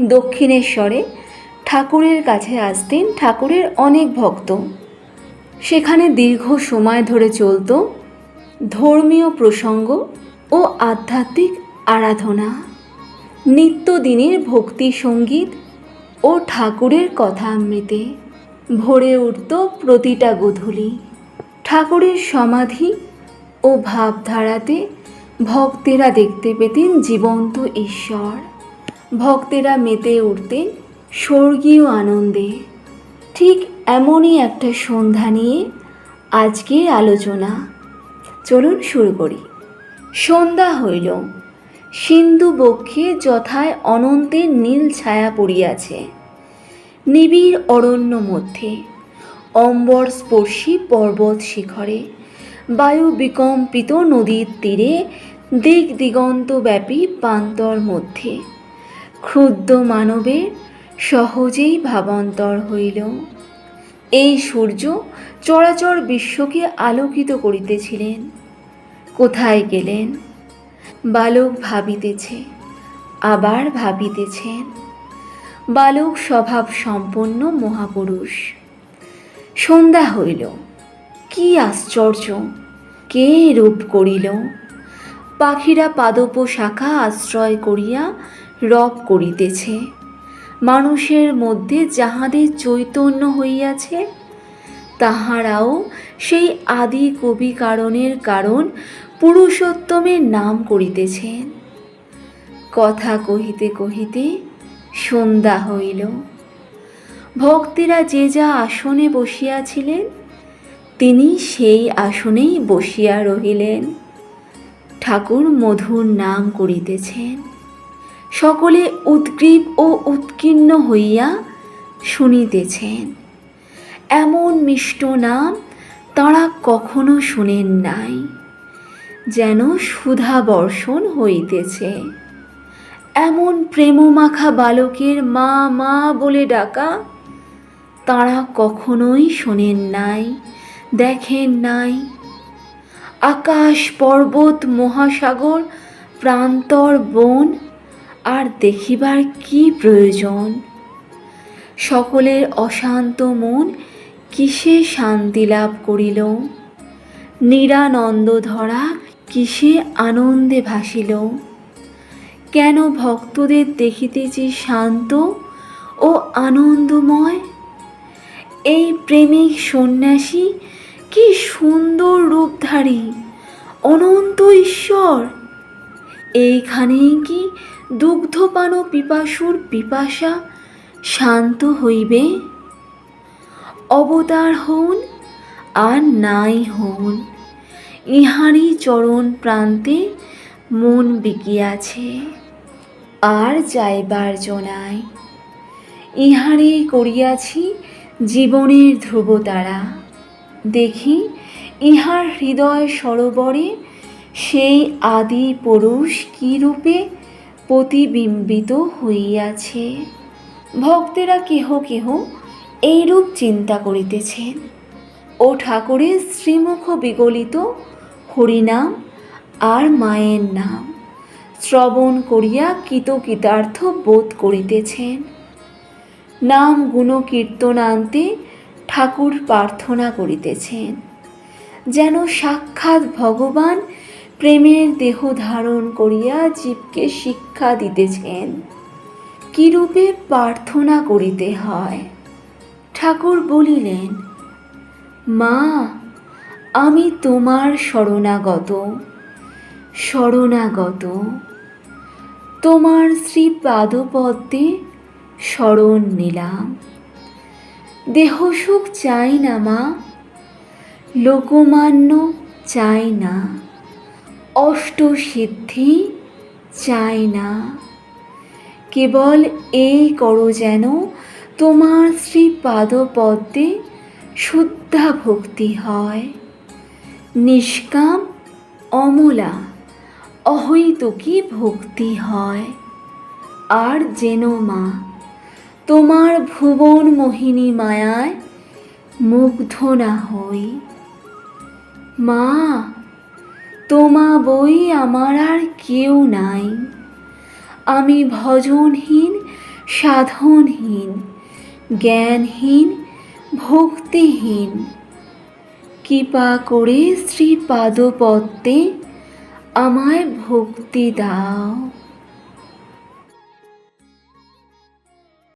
দক্ষিণেশ্বরে ঠাকুরের কাছে আসতেন ঠাকুরের অনেক ভক্ত। সেখানে দীর্ঘ সময় ধরে চলত ধর্মীয় প্রসঙ্গ ও আধ্যাত্মিক আরাধনা, নিত্যদিনের ভক্তি সঙ্গীত ও ঠাকুরের কথামৃতে ভরে উঠত প্রতিটা গোধূলি। ঠাকুরের সমাধি ও ভাবধারাতে ভক্তেরা দেখতে পেতেন জীবন্ত ঈশ্বর। ভক্তেরা মেতে উঠতেন স্বর্গীয় আনন্দে। ঠিক এমনই একটা সন্ধ্যা নিয়ে আজকের আলোচনা। চলুন শুরু করি। সন্ধ্যা হইল, সিন্ধু বক্ষে যথায় অনন্তের নীল ছায়া পড়িয়াছে। নিবিড় অরণ্য মধ্যে, অম্বর স্পর্শী পর্বত শিখরে, বায়ু বিকম্পিত নদীর তীরে, দিক দিগন্তব্যাপী প্রান্তর মধ্যে ক্ষুদ্র মানবের সহজেই ভাবান্তর হইল। এই সূর্য চরাচর বিশ্বকে আলোকিত করিতেছিলেন। কোথায় গেলেন? বালক ভাবিতেছে, আবার ভাবিতেছেন। বালক স্বভাব সম্পন্ন মহাপুরুষ। সন্ধ্যা হইল, কি আশ্চর্য! কে রূপ করিল? পাখিরা পাদপ শাখা আশ্রয় করিয়া রব করিতেছে। মানুষের মধ্যে যাহাদের চৈতন্য হইয়াছে, তাহারাও সেই আদি কবি কারণের কারণ পুরুষোত্তমের নাম করিতেছেন। কথা কহিতে কহিতে সন্ধ্যা হইল। ভক্তেরা যে যা আসনে বসিয়াছিলেন, তিনি সেই আসনেই বসিয়া রহিলেন। ঠাকুর মধুর নাম করিতেছেন। সকলে উদ্গ্রীব ও উৎকীর্ণ হইয়া শুনিতেছেন। এমন মিষ্ট নাম তাঁরা কখনো শুনেন নাই। যেন সুধা বর্ষণ হইতেছে। এমন প্রেমমাখা বালকের মা মা বলে ডাকা তাঁরা কখনোই শোনেন নাই, দেখেন নাই। আকাশ পর্বত মহাসাগর প্রান্তর বন আর দেখিবার কি প্রয়োজন? সকলের অশান্ত মন কিসে শান্তি লাভ করিল? নিরানন্দ ধরা কিসে আনন্দে ভাসিল? কেন ভক্তদের দেখিতেছি শান্ত ও আনন্দময়? এই প্রেমিক সন্ন্যাসী কি সুন্দর রূপধারী অনন্ত ঈশ্বর! এইখানেই কি দুগ্ধপান পিপাসুর পিপাসা শান্ত হইবে? অবতার হউন আর নাই হউন, ইহারই চরণ প্রান্তে মন বিকিয়াছে। আর যাইবার জোনায় ইহারই করিয়াছি জীবনের ধ্রুবতারা। দেখি ইহার হৃদয় সরোবরে সেই আদি পুরুষ কি রূপে প্রতিবিম্বিত হইয়াছে। ভক্তেরা কেহ কেহ এইরূপ চিন্তা করিতেছেন ও ঠাকুরের শ্রীমুখ বিগলিত হরিনাম আর মায়ের নাম শ্রবণ করিয়া কৃতকৃতার্থ বোধ করিতেছেন। নাম গুণ কীর্তনান্তে ঠাকুর প্রার্থনা করিতেছেন, যেন সাক্ষাৎ ভগবান প্রেমের দেহ ধারণ করিয়া জীবকে শিক্ষা দিতেছেন কিরূপে প্রার্থনা করিতে হয়। ঠাকুর বলিলেন, মা, আমি তোমার শরণাগত শরণাগত। তোমার শ্রী পাদপদ্মে শরণ নিলাম। দেহসুখ চাই না মা, লোকমান্য চাই না, অষ্টসিদ্ধি চাই না। কেবল এই করো যেন তোমার শ্রী পাদপদ্মে শুদ্ধা ভক্তি হয়, নিষ্কাম অমলা অহৈতুকী ভক্তি হয়। আর যেন মা তোমার ভুবন মোহিনী মায়ায় মুগ্ধ না হই। মা, তোমা বই আমার আর কেউ নাই। আমি ভজনহীন সাধনহীন, জ্ঞানহীন, ভক্তিহীন। কৃপা করে শ্রীপাদপদ্মে আমায় ভক্তি দাও।